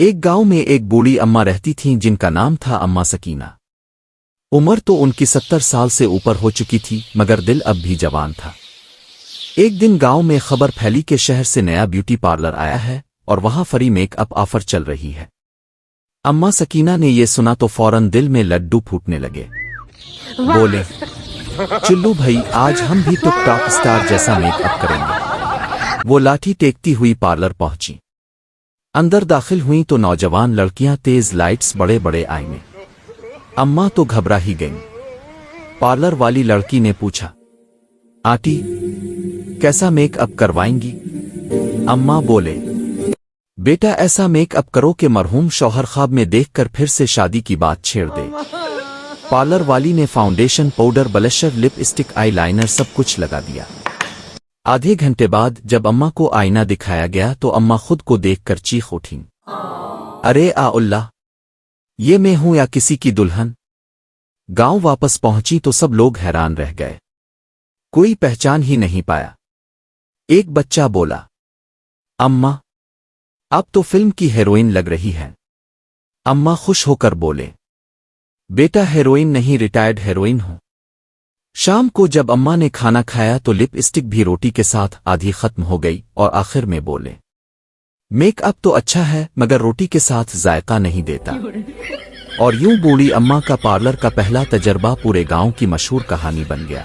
ایک گاؤں میں ایک بوڑھی اماں رہتی تھیں جن کا نام تھا اماں سکینہ۔ عمر تو ان کی 70 سال سے اوپر ہو چکی تھی مگر دل اب بھی جوان تھا۔ ایک دن گاؤں میں خبر پھیلی کہ شہر سے نیا بیوٹی پارلر آیا ہے اور وہاں فری میک اپ آفر چل رہی ہے۔ اماں سکینہ نے یہ سنا تو فوراً دل میں لڈو پھوٹنے لگے۔ بولے، چلو بھائی آج ہم بھی ٹک ٹاک سٹار جیسا میک اپ کریں گے۔ وہ لاٹھی ٹیکتی ہوئی پارلر پہنچی۔ اندر داخل ہوئیں تو نوجوان لڑکیاں، تیز لائٹس، بڑے بڑے آئینے۔ اماں تو گھبرا ہی گئیں۔ پارلر والی لڑکی نے پوچھا، آنٹی کیسا میک اپ کروائیں گی؟ اماں بولے، بیٹا ایسا میک اپ کرو کہ مرحوم شوہر خواب میں دیکھ کر پھر سے شادی کی بات چھیڑ دے۔ پارلر والی نے فاؤنڈیشن، پاؤڈر، بلشر، لپ اسٹک، آئی لائنر سب کچھ لگا دیا۔ آدھے گھنٹے بعد جب اماں کو آئینہ دکھایا گیا تو اماں خود کو دیکھ کر چیخ اٹھیں، ارے اللہ، یہ میں ہوں یا کسی کی دلہن؟ گاؤں واپس پہنچی تو سب لوگ حیران رہ گئے، کوئی پہچان ہی نہیں پایا۔ ایک بچہ بولا، اماں اب تو فلم کی ہیروئن لگ رہی ہے۔ اماں خوش ہو کر بولے، بیٹا ہیروئن نہیں، ریٹائرڈ ہیروئن ہوں۔ شام کو جب اماں نے کھانا کھایا تو لپ اسٹک بھی روٹی کے ساتھ آدھی ختم ہو گئی اور آخر میں بولے، میک اپ تو اچھا ہے مگر روٹی کے ساتھ ذائقہ نہیں دیتا۔ اور یوں بوڑھی اماں کا پارلر کا پہلا تجربہ پورے گاؤں کی مشہور کہانی بن گیا۔